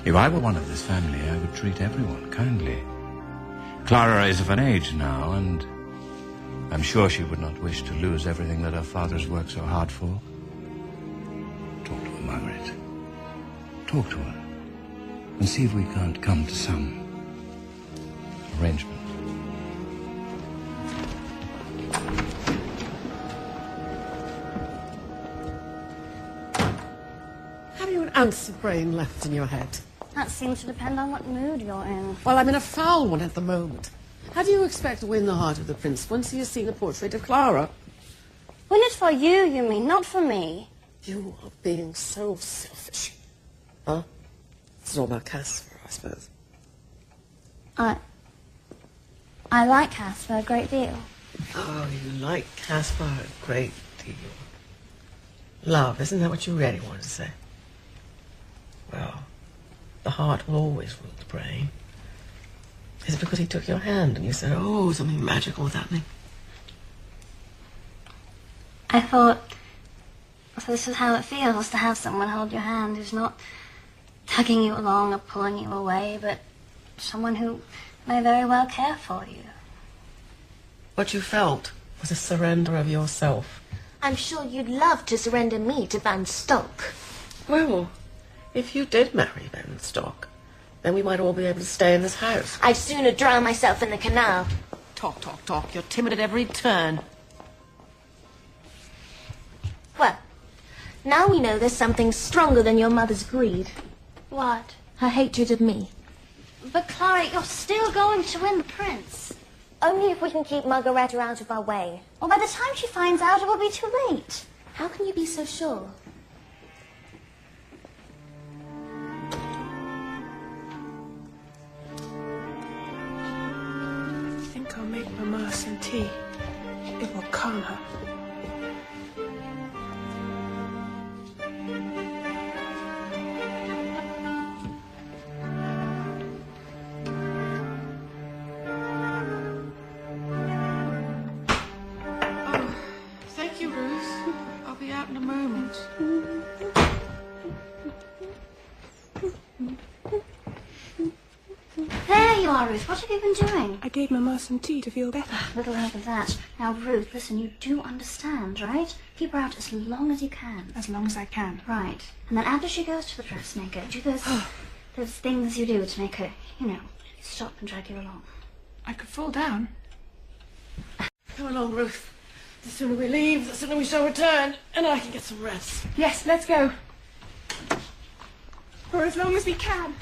If I were one of this family, I would treat everyone kindly. Clara is of an age now, and I'm sure she would not wish to lose everything that her father's worked so hard for. Talk to her, Margaret. Talk to her, and see if we can't come to some arrangement. Have you an ounce of brain left in your head? That seems to depend on what mood you're in. Well, I'm in a foul one at the moment. How do you expect to win the heart of the prince once he has seen a portrait of Clara? Win it for you, you mean, not for me. You are being so selfish. Huh? It's all about Casper, I suppose. I like Casper a great deal. Oh, you like Casper a great deal. Love, isn't that what you really wanted to say? Well, the heart will always rule the brain. Is it because he took your hand and you said, oh, something magical was happening? I thought, this is how it feels to have someone hold your hand who's not tugging you along or pulling you away, but someone who may very well care for you. What you felt was a surrender of yourself. I'm sure you'd love to surrender me to Van Stock. Well, if you did marry Van Stock, then we might all be able to stay in this house. I'd sooner drown myself in the canal. Talk, talk, talk. You're timid at every turn. Well, now we know there's something stronger than your mother's greed. What? Her hatred of me. But Clara, you're still going to win the prince. Only if we can keep Margareta out of our way. Well, by the time she finds out, it will be too late. How can you be so sure? I think I'll make Mama some tea. It will calm her. Thank you, Ruth. I'll be out in a moment. There you are, Ruth. What have you been doing? I gave Mama some tea to feel better. Little help of that. Now, Ruth, listen, you do understand, right? Keep her out as long as you can. As long as I can. Right. And then after she goes to the dressmaker, do those things you do to make her, stop and drag you along. I could fall down. Come along, Ruth. The sooner we leave, the sooner we shall return, and I can get some rest. Yes, let's go. For as long as we can.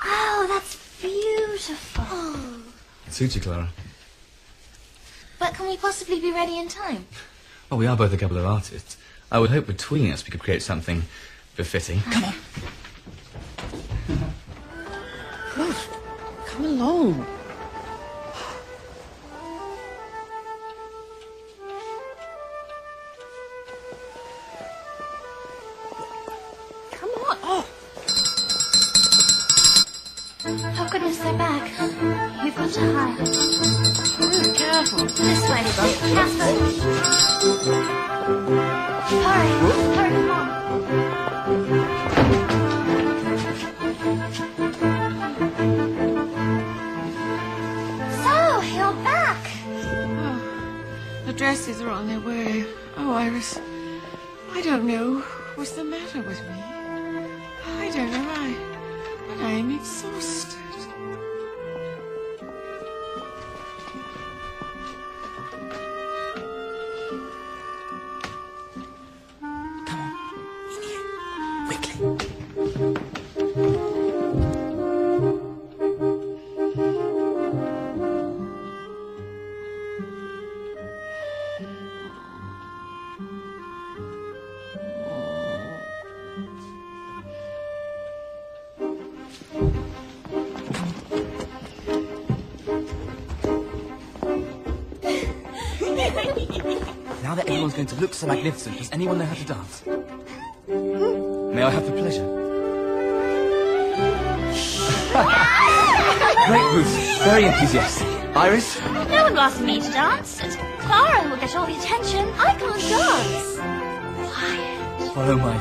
Oh, that's beautiful. It suits you, Clara. But can we possibly be ready in time? Well, we are both a couple of artists. I would hope between us we could create something befitting. Come on. Ruth, come along. smile. Careful. This way. Careful. Hurry. Hurry, come on. So, you're back. Oh, the dresses are on their way. Oh, Iris, I don't know what's the matter with me. I don't know. But I'm exhausted. Now that everyone's going to look so magnificent, does anyone know how to dance? May I have the pleasure? Great, Ruth. Very enthusiastic. Iris? No one will ask me to dance. It's Clara will get all the attention. I can't dance. Quiet. Follow my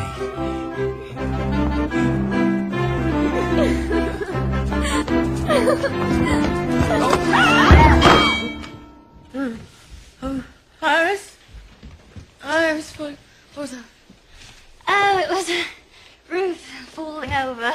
Iris? Iris, what was that? Oh, it was Ruth falling over.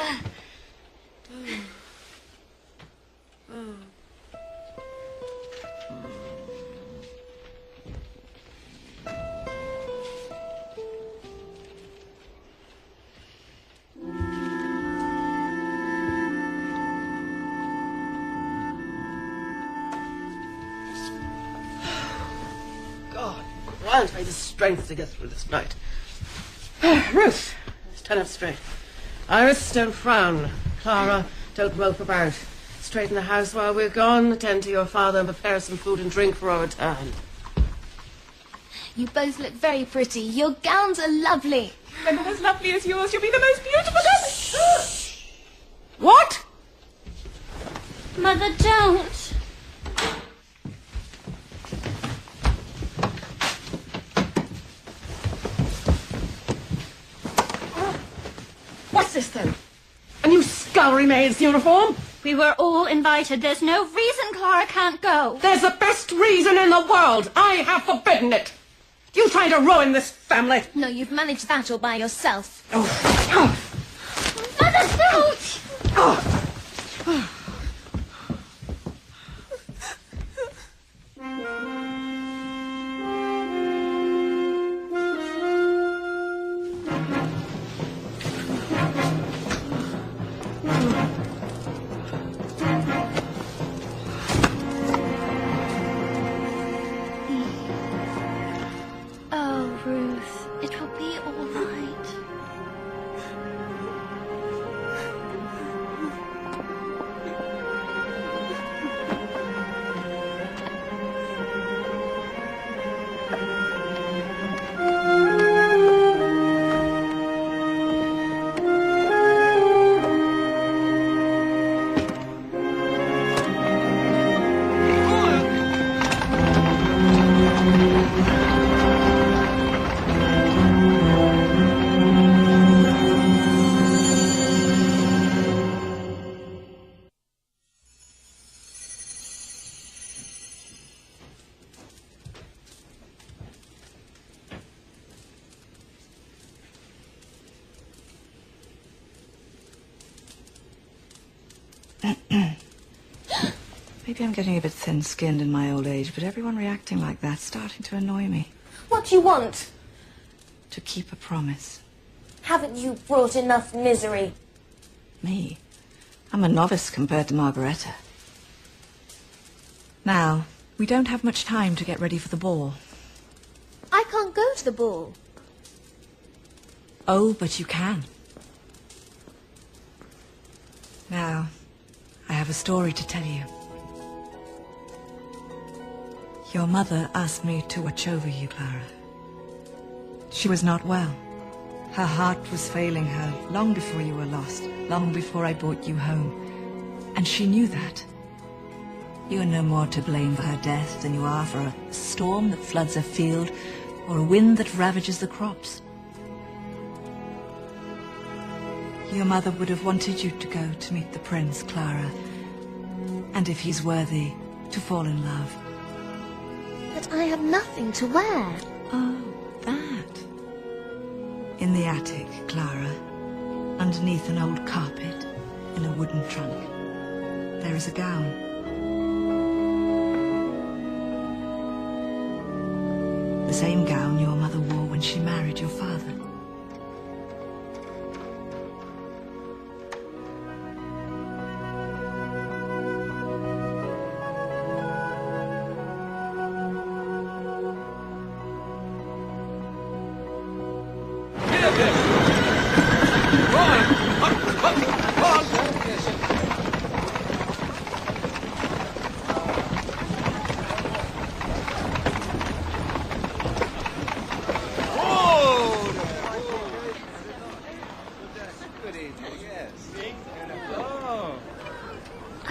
God, grant me the strength to get through this night. Ruth, stand up straight. Iris, don't frown. Clara, don't mope about. Straighten the house while we're gone. Attend to your father and prepare some food and drink for our return. You both look very pretty. Your gowns are lovely. When not as lovely as yours, you'll be the most beautiful girl. What? Mother, don't. What's this then? A new scullery maid's uniform? We were all invited. There's no reason Clara can't go. There's the best reason in the world. I have forbidden it. You trying to ruin this family? No, you've managed that all by yourself. Mother, don't! Oh, Ruth, it will be all right. Maybe I'm getting a bit thin-skinned in my old age, but everyone reacting like that's starting to annoy me. What do you want? To keep a promise. Haven't you brought enough misery? Me? I'm a novice compared to Margareta. Now, we don't have much time to get ready for the ball. I can't go to the ball. Oh, but you can. Now, I have a story to tell you. Your mother asked me to watch over you, Clara. She was not well. Her heart was failing her long before you were lost, long before I brought you home. And she knew that. You're no more to blame for her death than you are for a storm that floods a field or a wind that ravages the crops. Your mother would have wanted you to go to meet the prince, Clara, and if he's worthy, to fall in love. But I have nothing to wear. Oh, that. In the attic, Clara, underneath an old carpet, in a wooden trunk, there is a gown. The same gown your mother wore when she married your father.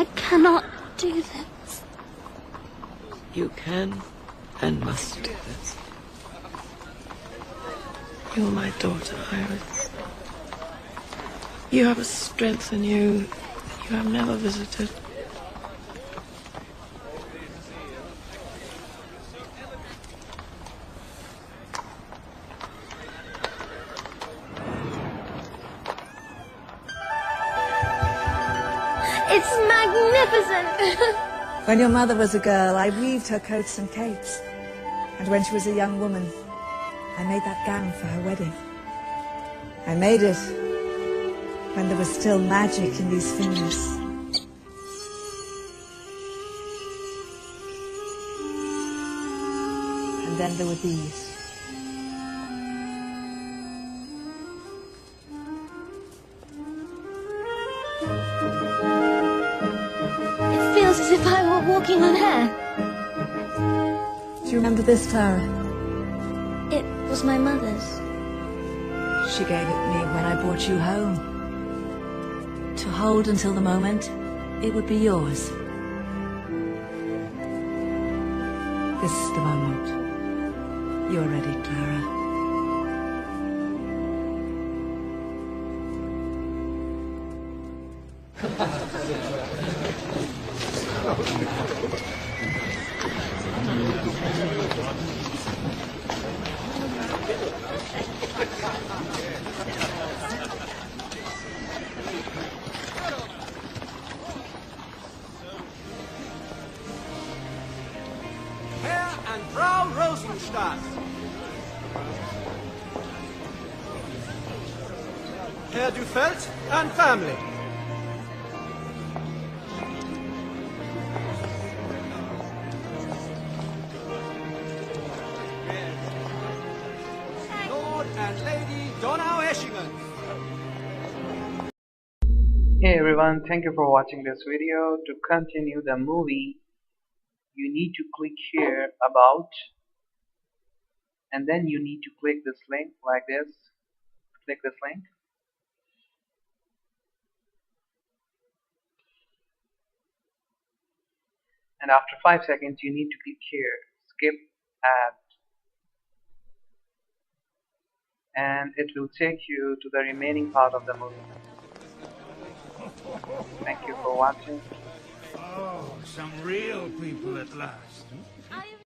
I cannot do this. You can and must do this. You're my daughter, Iris. You have a strength in you you have never visited. It's magnificent! When your mother was a girl, I weaved her coats and capes. And when she was a young woman, I made that gown for her wedding. I made it when there was still magic in these fingers. And then there were these. It feels as if I were walking on air. Do you remember this, Clara? It was my mother's. She gave it me when I brought you home. To hold until the moment it would be yours. This is the moment. You're ready, Clara. Herr and Frau Rosenstadt. Herr Dufelt and family. Lord and Lady Donau Eschingen. Hey everyone, thank you for watching this video. To continue the movie, you need to click here about, and then you need to click this link like this. Click this link. And after 5 seconds you need to click here, skip ad, and it will take you to the remaining part of the movie. Thank you for watching. Oh, some real people at last.